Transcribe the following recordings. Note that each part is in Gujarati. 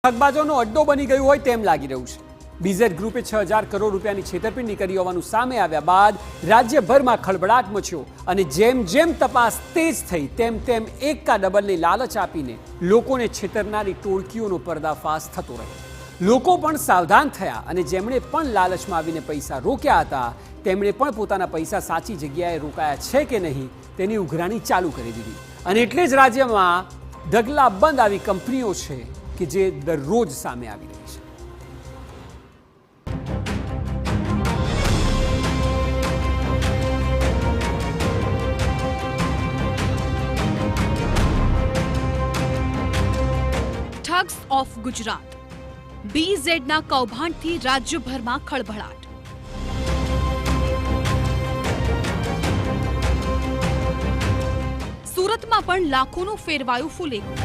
ઠગબાજોનો અડ્ડો બની ગયું હોય તેમ લાગી રહ્યું છે। બીઝેડ ગ્રુપે 6000 કરોડ રૂપિયાની છેતરપિંડી કરી હોવાનું સામે આવ્યા બાદ રાજ્યભરમાં ખળબળાટ મચ્યો અને જેમ જેમ તપાસ તેજ થઈ તેમ તેમ એકા ડબલની લાલચ આપીને લોકોને છેતરનારી ટોળકીઓનો પર્દાફાશ થતો રહ્યો। લોકો પણ સાવધાન થયા અને જેમણે પણ લાલચમાં આવીને પૈસા રોક્યા હતા તેમણે પણ પોતાના પૈસા સાચી જગ્યાએ રોકાયા છે કે નહીં તેની ઉઘરાણી ચાલુ કરી દીધી અને એટલે જ રાજ્યમાં ઢગલાબંધ આવી કંપનીઓ છે કે જે દરરોજ સામે આવી રહી છે। ठग्स ऑफ गुजरात बीजेडના કૌભાંડથી રાજ્યભરમાં ખળભળાટ। સુરતમાં પણ લાખોનું ફેરવાયું ફૂલેકું।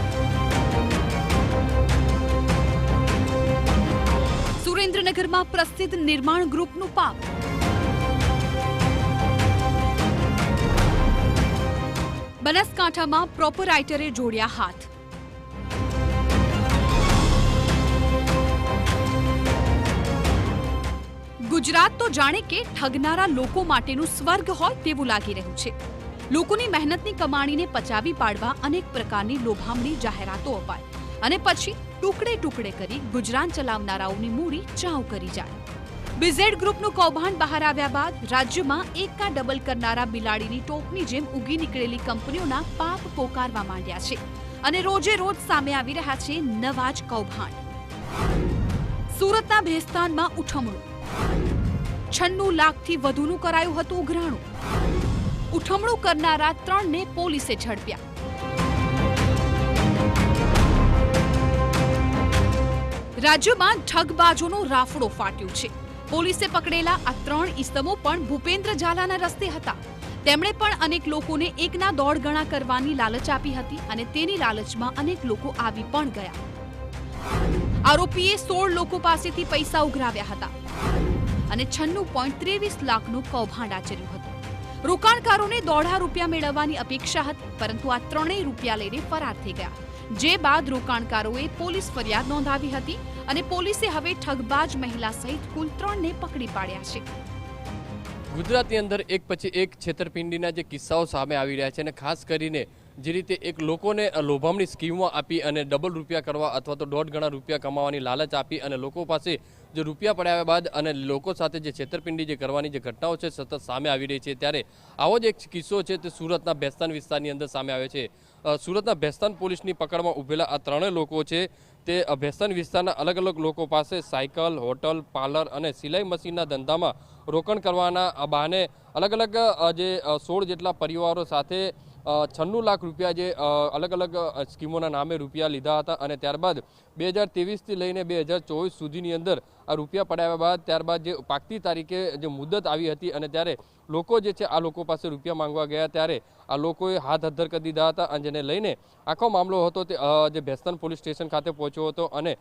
સુરેન્દ્રનગરમાં પ્રસિદ્ધ નિર્માણ ગ્રુપનું પાપ। બનાસકાંઠામાં પ્રોપરાઇટરે જોડ્યા હાથ। ગુજરાત તો જાણે કે ઠગનારા લોકો માટેનું સ્વર્ગ હોય તેવું લાગી રહ્યું છે। લોકોની મહેનતની કમાણીને પચાવી પાડવા અનેક પ્રકારની લોભામણી જાહેરાતો અપાય અને પછી ટુકડે ટુકડે કરી ગુજરાન ચલાવનારાઓની મૂડી ચાઉ કરી જાય। બીઝેડ ગ્રુપનું કૌભાંડ બહાર આવ્યા બાદ રાજ્યમાં એકા ડબલ કરનારા બિલાડીની ટોપની જેમ ઉગી નીકળેલી કંપનીઓના પાપ પોકારવા માંડ્યા છે અને રોજે રોજ સામે આવી રહ્યા છે નવા જ કૌભાંડ। સુરતના ભેસ્તાનમાં ઉઠમણું। 96 લાખથી વધુનું કરાયું હતું ઉઘરાણું। ઉઠમણું કરનારા 3ને પોલીસે ઝડપ્યા। રાજ્યમાં ઠગબાજોનો રાફડો ફાટ્યો છે। પોલીસે પકડેલા આ 3 ઈસમો પણ ભૂપેન્દ્ર ઝાલાના રસ્તે હતા। તેમણે પણ અનેક લોકોને એકના દોઢ ગણા કરવાની લાલચ આપી હતી અને તેની લાલચમાં અનેક લોકો આવી પણ ગયા। આરોપીએ 16 લોકો પાસેથી પૈસા ઉઘરાવ્યા હતા અને 96.23 લાખનું કૌભાંડ આચર્યું હતું। રોકાણકારોને દોઢા રૂપિયા મેળવવાની અપેક્ષા હતી પરંતુ આ 3 રૂપિયા લઈને ફરાર થઈ ગયા। જે બાદ રોકાણકારોએ પોલીસ ફરિયાદ નોંધાવી હતી અને પોલીસે હવે ઠગબાજ મહિલા સહિત કુલ 3ને પકડી પાડ્યા છે। ગુજરાતની અંદર એક પછી એક છેતરપિંડીના જે કિસ્સાઓ સામે આવી રહ્યા છે અને ખાસ કરીને જે રીતે એક લોકોને લોભામણી સ્કીમો આપી અને ડબલ રૂપિયા કરવા અથવા તો દોઢ ગણા રૂપિયા કમાવાની લાલચ આપી અને લોકો પાસે જે રૂપિયા પડ્યા બાદ અને લોકો સાથે જે છેતરપિંડી જે કરવાની જે ઘટનાઓ છે સતત સામે આવી રહી છે ત્યારે આવો જ એક કિસ્સો છે તે સુરતના ભેસ્તાન વિસ્તારની અંદર સામે આવે છે। સુરતના ભેસ્તાન પોલીસની પકડમાં ઉભેલા આ 3 લોકો છે તે ભેસ્તાન વિસ્તારના અલગ અલગ લોકો પાસે સાયકલ, હોટલ, પાર્લર અને સિલાઈ મશીનના ધંધામાં રોકાણ કરવાના બહાને અલગ અલગ જે 16 જેટલા પરિવારો સાથે 96 લાખ રૂપિયા જે અલગ અલગ સ્કીમોના નામે રૂપિયા લીધા હતા અને ત્યારબાદ 2023થી લઈને 2024 સુધીની અંદર આ રૂપિયા પડાવ્યા બાદ ત્યારબાદ જે પાકતી તારીખે જે મુદત આવી હતી અને ત્યારે લોકો જે છે આ લોકો પાસે રૂપિયા માંગવા ગયા ત્યારે આ લોકોએ હાથ હદ્ધર કરી દીધા હતા અને જેને લઈને આખો મામલો હતો તે જે ભેસ્તાન પોલીસ સ્ટેશન ખાતે પહોંચ્યો હતો અને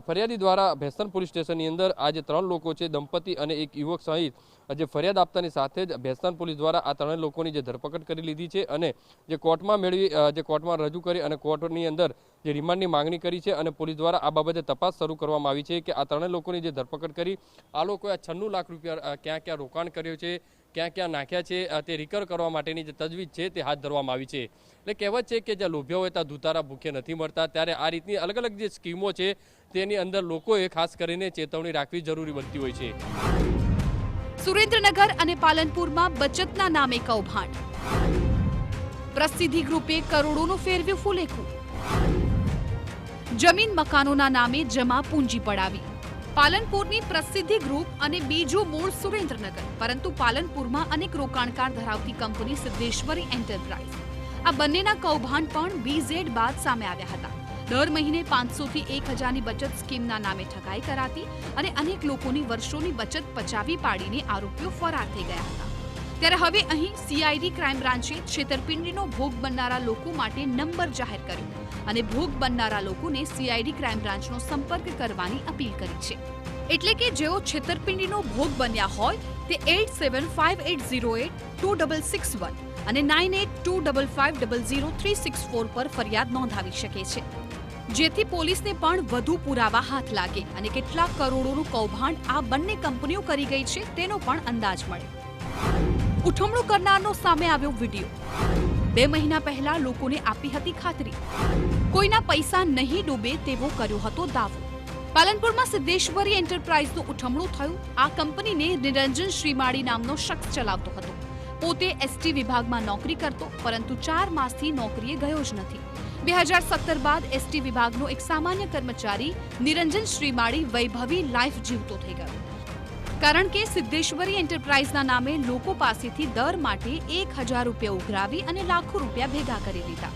ફરિયાદી દ્વારા ભેસ્તાન પોલીસ સ્ટેશનની અંદર આ જે 3 લોકો છે દંપતી અને એક યુવક સહિત જે ફરિયાદ આપતાની સાથે જ ભેસ્તાન પોલીસ દ્વારા આ 3 લોકોની જે ધરપકડ કરી લીધી છે અને જે કોર્ટમાં રજૂ કરી અને કોર્ટની અંદર જે રિમાન્ડની માંગણી કરી છે અને પોલીસ દ્વારા આ બાબતે તપાસ શરૂ કરવામાં આવી છે કે આ 3 લોકોની જે ધરપકડ કરી આ લોકોએ 96 લાખ રૂપિયા ક્યાં ક્યાં રોકાણ કર્યું છે ક્યાં ક્યાં નાખ્યા છે તે રિકવર કરવા માટેની જે તજવીજ છે તે હાથ ધરવામાં આવી છે। એટલે કહેવત છે કે જ્યાં લોભ્યા હોય ત્યાં દુતારા ભૂખે નથી મળતા ત્યારે આ રીતની અલગ અલગ જે સ્કીમો છે તેની અંદર લોકોએ ખાસ કરીને ચેતવણી રાખવી જરૂરી બનતી હોય છે। સુરેન્દ્રનગર અને પાલનપુરમાં બચતના નામે કૌભાંડ। પ્રસિદ્ધિ ગ્રુપે કરોડોનું ફેરવ્યું ફૂલેકું। જમીન મકાનોના નામે જમા પૂંજી પડાવી। પાલનપુરની પ્રસિદ્ધિ ગ્રુપ અને બીજું મૂળ સુરેન્દ્રનગર પરંતુ પાલનપુરમાં અનેક રોકાણકાર ધરાવતી કંપની સિદ્ધેશ્વરી એન્ટરપ્રાઇઝ આ બંનેના કૌભાંડ પણ બીઝેડ બાદ સામે આવ્યા હતા। દર મહિને 500 થી 1000ની બચત સ્કીમના નામે ઠગાઈ કરાતી અને અનેક લોકોની વર્ષોની બચત પચાવી પાડીને આરોપીઓ ફરાર થઈ ગયા હતા। ત્યારે હવે અહીં સીઆઈડી ક્રાઇમ બ્રાન્ચે છેતરપિંડીનો ભોગ બનનારા લોકો માટે નંબર જાહેર કર્યો અને ભોગ બનનારા લોકોને સીઆઈડી ક્રાઇમ બ્રાન્ચનો સંપર્ક કરવાની અપીલ કરી છે। એટલે કે જેઓ છેતરપિંડીનો ભોગ બન્યા હોય તે 8758082661 અને 9825500364 પર ફરિયાદ નોંધાવી શકે છે। જેથી પોલીસને પણ વધુ પુરાવા હાથ લાગે અને કેટલા કરોડોનું કૌભાંડ આ બંને કંપનીઓ કરી ગઈ છે તેનો પણ અંદાજ મળે. ઉઠમણું કરનારનો સામે આવ્યો વિડીયો. 2 મહિના પહેલા લોકોને આપી હતી ખાતરી. કોઈના પૈસા નહીં ડૂબે તેવો કર્યો હતો દાવો. પાલનપુરમાં સિદ્ધેશ્વરી એન્ટરપ્રાઇઝનું ઉઠમણું થયું. આ કંપનીને નિરંજન શ્રીમાળી નામનો શખ્સ ચલાવતો હતો. પોતે એસટી વિભાગમાં નોકરી કરતો, પરંતુ 4 માસથી નોકરીએ ગયો જ નથી. 2017 બાદ એસટી વિભાગનો એક સામાન્ય કર્મચારી નિરંજન શ્રીમાળી વૈભવી લાઈફ જીવતો થઈ ગયો. કારણ કે સિદ્ધેશ્વરી એન્ટરપ્રાઇઝના નામે લોકો પાસેથી દર માટે 1000 રૂપિયા ઉઘરાવી અને લાખો રૂપિયા ભેગા કરી લીધા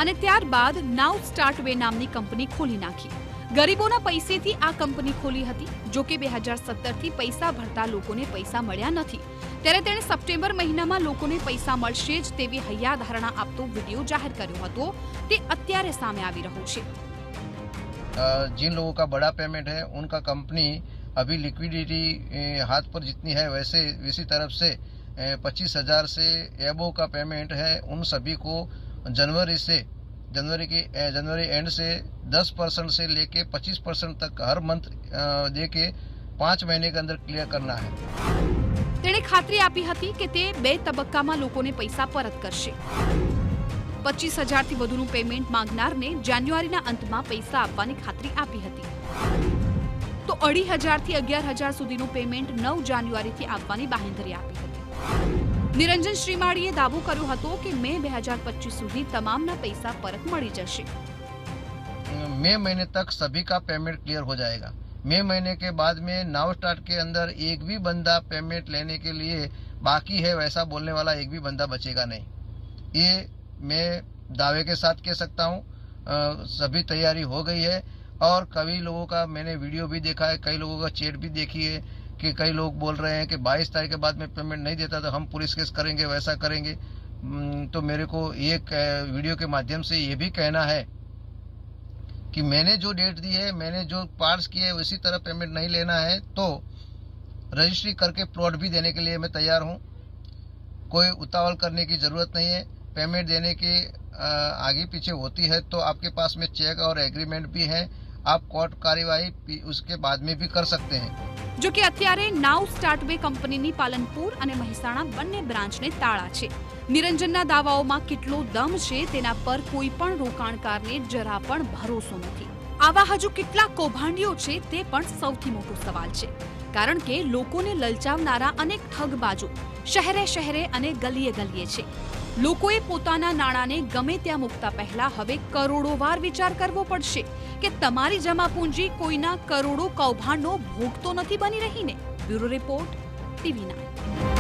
અને ત્યારબાદ નાઉ સ્ટાર્ટ વે નામની કંપની ખોલી નાખી. ગરીબોના પૈસેથી આ કંપની ખોલી હતી. જો કે 2017થી પૈસા ભરતા લોકોને પૈસા મળ્યા નથી. ત્યારે તેણે સપ્ટેમ્બર મહિનામાં લોકોને પૈસા મળશે જ તેવી હૈયાધારણા આપતો વિડીયો જાહેર કર્યો હતો. તે અત્યારે સામે આવી રહ્યો છે. जिन लोगों का बड़ा पेमेंट है उनका कंपनी अभी लिक्विडिटी हाथ पर जितनी है वैसी तरफ से 25,000 से एबो का पेमेंट है. उन सभी को जनवरी एंड से 10% से लेके 25% तक हर मंथ दे के 5 महीने के अंदर क्लियर करना है. તેણે ખાતરી આપી હતી કે તે 2 તબક્કામાં લોકોને પૈસા પરત કરશે. 25,000 થી વધુનું પેમેન્ટ માંગનારને જાન્યુઆરીના અંતમાં પૈસા આપવાની ખાતરી આપી હતી. તો 2,500 થી 11,000 સુધીનું પેમેન્ટ 9 જાન્યુઆરીથી આપવાની બાંહેધરી આપી હતી. નિરંજન શ્રીમાળીએ દાવો કર્યો હતો કે મે 2025 સુધી તમામના પૈસા પરત મળી જશે. मई महीने तक सभी का पेमेंट क्लियर हो जाएगा. मई महीने के बाद में नाउ स्टार्ट के अंदर एक भी बंदा पेमेंट लेने के लिए बाकी है वैसा बोलने वाला एक भी बंदा बचेगा नहीं. ये मैं दावे के साथ कह सकता हूँ. सभी तैयारी हो गई है और कई लोगों का मैंने वीडियो भी देखा है, कई लोगों का चैट भी देखी है कि कई लोग बोल रहे हैं कि 22 तारीख के बाद में पेमेंट नहीं देता तो हम पुलिस केस करेंगे, वैसा करेंगे. तो मेरे को ये वीडियो के माध्यम से ये भी कहना है कि मैंने जो डेट दी है, मैंने जो पार्ट्स किए उसी तरह पेमेंट नहीं लेना है तो रजिस्ट्री करके प्लॉट भी देने के लिए मैं तैयार हूँ. कोई उतावल करने की ज़रूरत नहीं है. पेमेंट देने की आगे पीछे होती है तो आपके पास में चेक और एग्रीमेंट भी है. आप कोर्ट कार्यवाही उसके बाद में भी कर सकते हैं. જો કે અત્યારે નાઉ સ્ટાર્ટ વે કંપનીની પાલનપુર અને મહેસાણા બંને બ્રાન્ચને તાળા છે. નિરંજનના દાવાઓમાં કેટલો દમ છે તેના પર કોઈ પણ રોકાણકારને જરા પણ ભરોસો નથી. આવા હજુ કેટલા કૌભાંડીઓ છે તે પણ સૌથી મોટો સવાલ છે. કારણ કે લોકોને લલચાવનારા અનેક ઠગબાજો શહેરે શહેરે અને ગલીએ ગલીએ છે. લોકોએ પોતાના નાણાંને ગમે ત્યાં મૂકતા પહેલા હવે કરોડોવાર વિચાર કરવો પડશે કે તમારી જમા પૂંજી કોઈના કરોડો કૌભાંડનો ભોગ તો નથી બની રહીને. Bureau report, TV9.